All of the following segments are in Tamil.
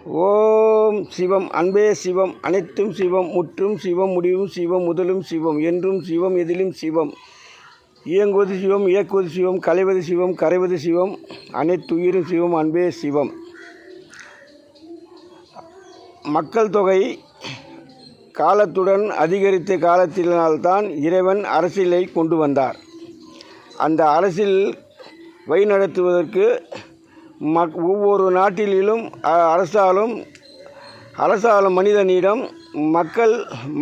ஓம் சிவம். அன்பே சிவம். அனைத்தும் சிவம். முற்றும் சிவம். முடிவும் சிவம். முதலும் சிவம். என்றும் சிவம். எதிலும் சிவம். இயங்குவது சிவம். இயக்குவது சிவம். களைவது சிவம். கரைவது சிவம். அனைத்துயிரும் சிவம். அன்பே சிவம். மக்கள் தொகை காலத்துடன் அதிகரித்த காலத்தினால்தான் இறைவன் அரசியலை கொண்டு வந்தார். அந்த அரசியல் வழிநடத்துவதற்கு ஒவ்வொரு நாட்டிலும் அரசாலும் மனிதனிடம்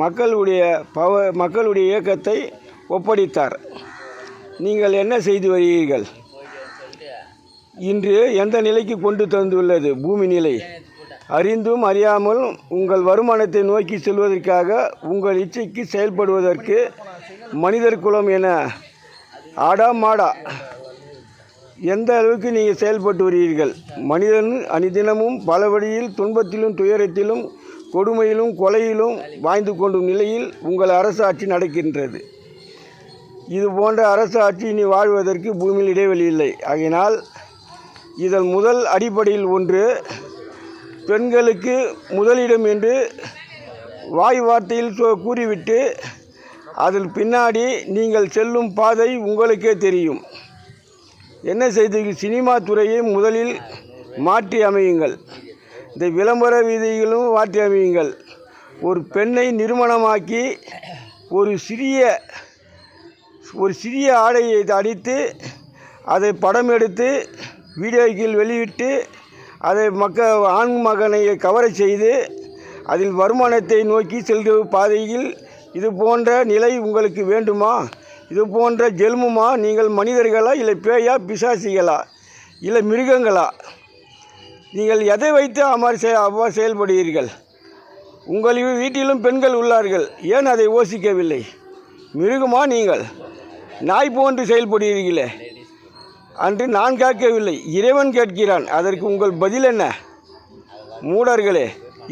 மக்களுடைய இயக்கத்தை ஒப்படைத்தார். நீங்கள் என்ன செய்து வருகிறீர்கள்? இன்று எந்த நிலைக்கு கொண்டு தந்துள்ளது பூமி நிலை? அறிந்தும் அறியாமல் உங்கள் வருமானத்தை நோக்கி செல்வதற்காக உங்கள் இச்சைக்கு செயல்படுவதற்கு மனிதர் குலம் என ஆடா மாடா எந்த அளவுக்கு நீங்கள் செயல்பட்டு வருகிறீர்கள்? மனிதன் அனிதினமும் பல வழியில் துன்பத்திலும் துயரத்திலும் கொடுமையிலும் கொலையிலும் வாழ்ந்து கொண்டும் நிலையில் உங்கள் அரசாட்சி நடக்கின்றது. இது போன்ற அரசாட்சி இனி வாழ்வதற்கு பூமியில் இடைவெளி இல்லை. ஆகையினால் இதன் முதல் அடிப்படையில் ஒன்று, பெண்களுக்கு முதலிடம் என்று வாய் வார்த்தையில் கூறிவிட்டு அதில் பின்னாடி நீங்கள் செல்லும் பாதை உங்களுக்கே தெரியும். என்ன செய்தீர்கள்? சினிமா துறையை முதலில் மாற்றி அமையுங்கள். இந்த விளம்பர வீதிகளும் மாற்றி அமையுங்கள். ஒரு பெண்ணை நிறுவனமாக்கி ஒரு சிறிய ஆடையை அடித்து அதை படம் எடுத்து வீடியோக்கள் வெளியிட்டு அதை ஆண் மகனை கவர செய்து அதில் வருமானத்தை நோக்கி செல்கிற பாதையில் இது போன்ற நிலை உங்களுக்கு வேண்டுமா? இது போன்ற ஜென்மமா? நீங்கள் மனிதர்களா, இல்லை பேயா, பிசாசிகளா, இல்லை மிருகங்களா? நீங்கள் எதை வைத்து அவ்வாறு செயல்படுகிறீர்கள்? உங்கள் வீட்டிலும் பெண்கள் உள்ளார்கள், ஏன் அதை யோசிக்கவில்லை? மிருகமா நீங்கள்? நாய் போன்று செயல்படுகிறீர்களே அன்று நான் கேட்கவில்லை, இறைவன் கேட்கிறான். அதற்கு உங்கள் பதில் என்ன? மூடர்களே,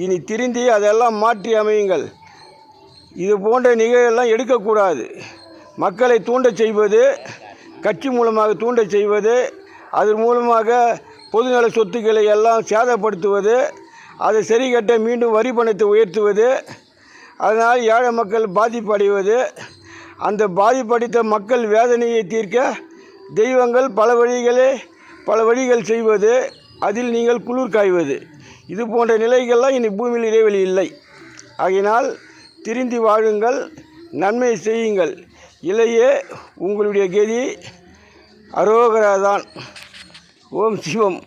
இனி திருந்தி அதெல்லாம் மாற்றி அமையுங்கள். இது போன்ற நிகழ்வெல்லாம் எடுக்கக்கூடாது. மக்களை தூண்டச் செய்வது, கட்சி மூலமாக தூண்டச் செய்வது, அதன் மூலமாக பொதுநல சொத்துக்களை எல்லாம் சேதப்படுத்துவது, அதை சரி கட்ட மீண்டும் வரி பணத்தை உயர்த்துவது, அதனால் ஏழை மக்கள் பாதிப்படைவது, அந்த பாதிப்படைத்த மக்கள் வேதனையை தீர்க்க தெய்வங்கள் பல வழிகள் செய்வது, அதில் நீங்கள் குளிர் காய்வது, இது போன்ற நிலைகள்லாம் இனி பூமியில் இடைவெளி இல்லை. ஆகையினால் திருந்தி வாழுங்கள், நன்மை செய்யுங்கள். இல்லையே உங்களுடைய கதி அரோகரா தான். ஓம் சிவம்.